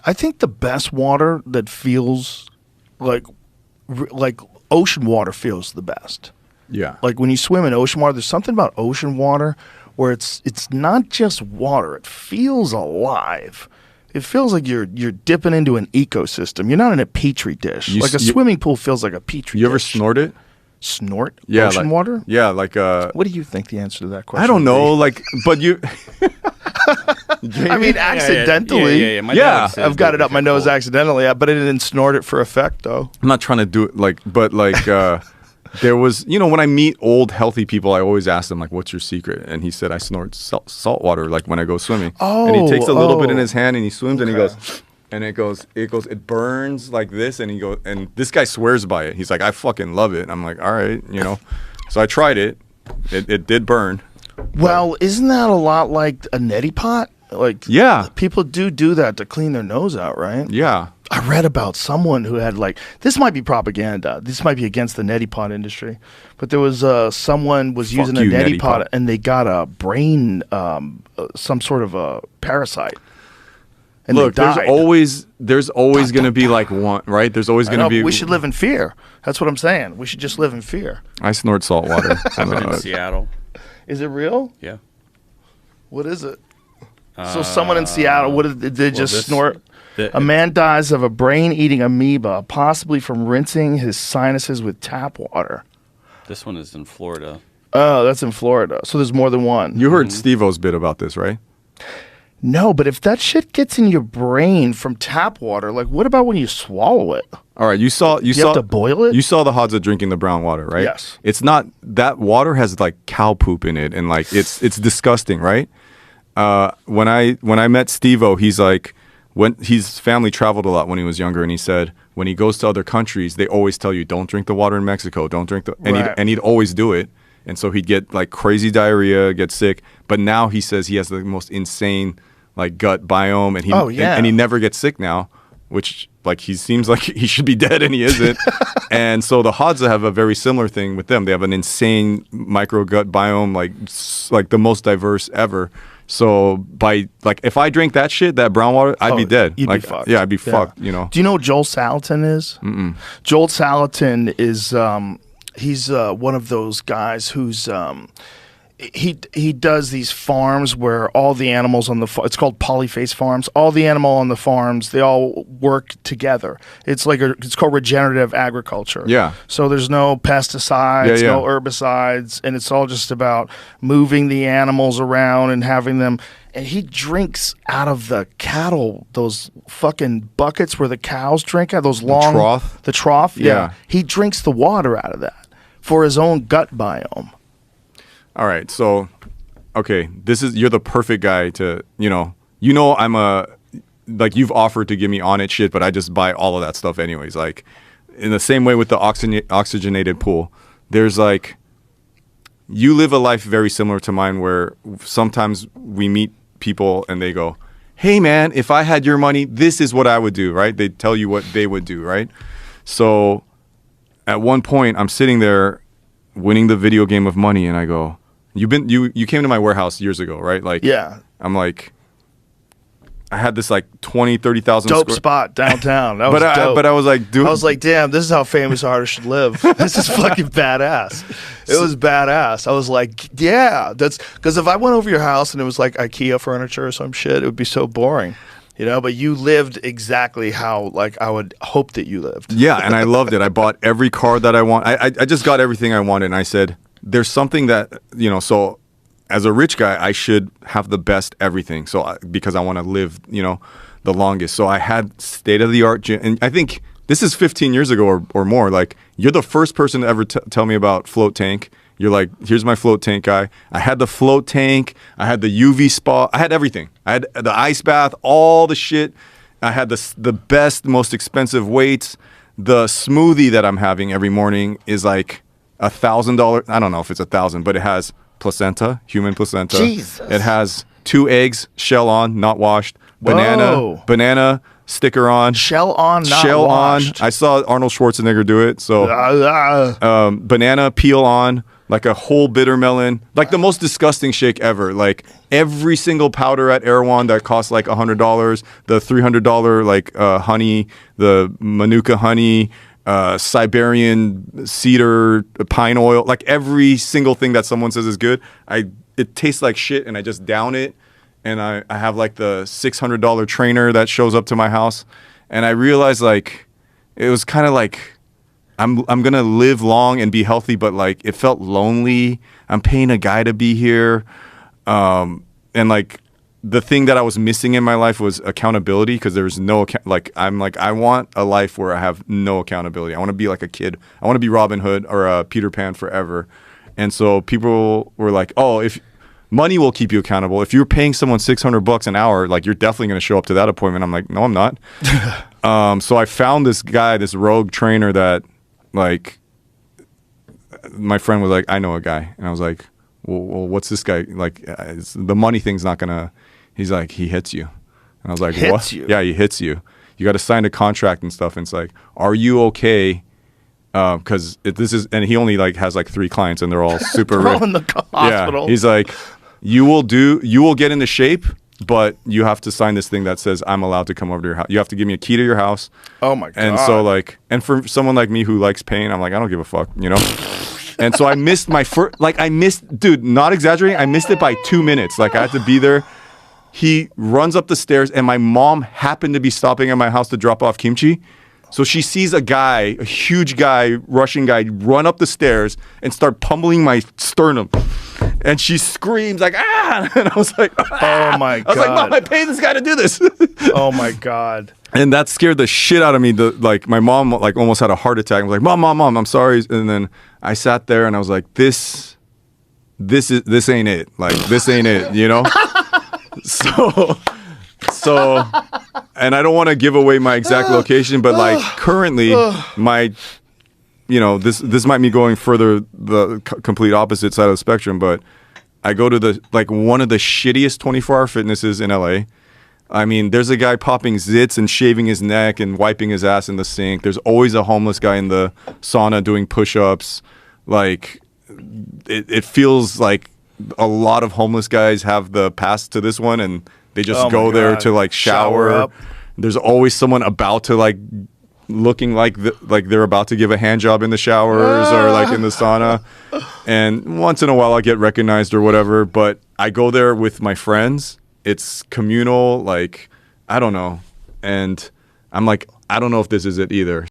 I think the best water that feels like ocean water feels the best. Yeah. Like when you swim in ocean water, there's something about ocean water where it's not just water. It feels alive. It feels like you're dipping into an ecosystem. You're not in a petri dish. Like a swimming pool feels like a petri dish. You ever snort it? Snort? Yeah, ocean water? Yeah, like What do you think the answer to that question? I don't know, like, but you. I mean, accidentally. Yeah. I've got it up my nose accidentally, but I didn't snort it for effect, though. I'm not trying to do it but there was, when I meet old healthy people, I always ask them like, "What's your secret?" And he said, "I snort salt water like when I go swimming." And he takes a little bit in his hand and he swims and he goes. And it burns like this, and this guy swears by it. He's like, I fucking love it. And I'm like, all right, So I tried it. It did burn. Well, isn't that a lot like a neti pot? Like, yeah, people do that to clean their nose out, right? Yeah. I read about someone who had this might be propaganda. This might be against the neti pot industry, but there was someone was using a neti pot and they got a brain, some sort of a parasite. And look, there's always going to be like one, right? There's always going to be. We should live in fear. That's what I'm saying. We should just live in fear. I snort salt water. I'm in Seattle. Is it real? Yeah. What is it? So someone in Seattle, did they just snort? A man dies of a brain-eating amoeba, possibly from rinsing his sinuses with tap water. This one is in Florida. Oh, that's in Florida. So there's more than one. You heard Steve-O's bit about this, right? No, but if that shit gets in your brain from tap water, like what about when you swallow it? All right, you have to boil it? You saw the Hadza drinking the brown water, right? Yes. It's not, that water has like cow poop in it and like it's disgusting, right? When I met Steve-O, he's like, when his family traveled a lot when he was younger, and he said when he goes to other countries, they always tell you don't drink the water in Mexico, don't drink the and he'd always do it, and so he'd get like crazy diarrhea, get sick. But now he says he has the most insane like gut biome, and and he never gets sick now, which like he seems like he should be dead and he isn't. And so the Hadza have a very similar thing with them. They have an insane micro gut biome, like the most diverse ever. So if I drink that shit, that brown water, I'd be dead. You'd be fucked. Yeah, I'd be fucked. Do you know what Joel Salatin is? Mm-mm. Joel Salatin is he's one of those guys who's he does these farms where all the animals on it's called polyface farms. All the animal on the farms, they all work together. It's it's called regenerative agriculture. Yeah. So there's no pesticides, no herbicides, and it's all just about moving the animals around and having them. And he drinks out of the cattle, those fucking buckets where the cows drink out, those long trough. The trough. Yeah. He drinks the water out of that for his own gut biome. All right, so, okay, you're the perfect guy to, I'm you've offered to give me on it shit, but I just buy all of that stuff anyways. Like, in the same way with the oxygenated pool, there's like, you live a life very similar to mine where sometimes we meet people and they go, hey man, if I had your money, this is what I would do, right? They tell you what they would do, right? So, at one point, I'm sitting there winning the video game of money and I go, you came to my warehouse years ago, right? Like, yeah. I'm like, I had this like 20, 30,000 dope spot downtown. That was dope. But I was like, dude. I was like, damn, this is how famous artists should live. This is fucking badass. It was badass. I was like, yeah, that's because if I went over your house and it was like IKEA furniture or some shit, it would be so boring. But you lived exactly how like I would hope that you lived. Yeah, and I loved it. I bought every car that I want. I just got everything I wanted, and I said, there's something that, so as a rich guy, I should have the best everything. So because I want to live, the longest. So I had state-of-the-art gym, and I think this is 15 years ago or more. Like, you're the first person to ever tell me about float tank. You're like, here's my float tank guy. I had the float tank. I had the UV spa. I had everything. I had the ice bath, all the shit. I had the best, most expensive weights. The smoothie that I'm having every morning is like $1,000. I don't know if it's 1,000, but it has placenta, human placenta. Jesus. It has 2 eggs, shell on, not washed. Banana sticker on. Shell on, not shell washed. on. I saw Arnold Schwarzenegger do it. So banana peel on. like a whole bitter melon, like the most disgusting shake ever. Like every single powder at Erewhon that costs like $100, the $300 like honey, the Manuka honey, Siberian cedar, pine oil, like every single thing that someone says is good, it tastes like shit, and I just down it. And I have like the $600 trainer that shows up to my house, and I realized like it was kind of like I'm gonna live long and be healthy, but like it felt lonely. I'm paying a guy to be here, and like the thing that I was missing in my life was accountability, because there was no I want a life where I have no accountability. I want to be like a kid. I want to be Robin Hood or Peter Pan forever. And so people were like, oh, if money will keep you accountable. If you're paying someone $600 an hour, like you're definitely going to show up to that appointment. I'm like, no, I'm not. So I found this guy, this rogue trainer that like my friend was like, I know a guy. And I was like, well what's this guy? Like the money thing's not going to, he's like, he hits you. And I was like, hits what? You? Yeah, he hits you. You got to sign a contract and stuff. And it's like, are you okay? Because this is, and he only like has like 3 clients, and they're all super They're all rich. in the hospital. Yeah, he's like, you will get into shape, but you have to sign this thing that says I'm allowed to come over to your house. You have to give me a key to your house. Oh my god! And so like, and for someone like me who likes pain, I'm like, I don't give a fuck, you know. And so I missed my first, dude, not exaggerating, I missed it by 2 minutes. Like I had to be there. He runs up the stairs, and my mom happened to be stopping at my house to drop off kimchi. So she sees a guy, a huge guy, Russian guy, run up the stairs and start pummeling my sternum. And she screams like, ah! And I was like, ah! Oh my god! I was like, Mom, I paid this guy to do this. Oh my god! And that scared the shit out of me. Like my mom like almost had a heart attack. I was like, Mom, I'm sorry. And then I sat there and I was like, this ain't it. Like this ain't it, you know? So, and I don't want to give away my exact location, but like currently my, you know, this might be going further the complete opposite side of the spectrum, but I go to the, like one of the shittiest 24-hour fitnesses in LA. I mean, there's a guy popping zits and shaving his neck and wiping his ass in the sink. There's always a homeless guy in the sauna doing push-ups. Like it feels like a lot of homeless guys have the pass to this one, and they just go there to like shower up. There's always someone about to like looking like they're about to give a hand job in the showers or like in the sauna. And once in a while I get recognized or whatever, but I go there with my friends. It's communal, like I don't know. And I'm like, I don't know if this is it either.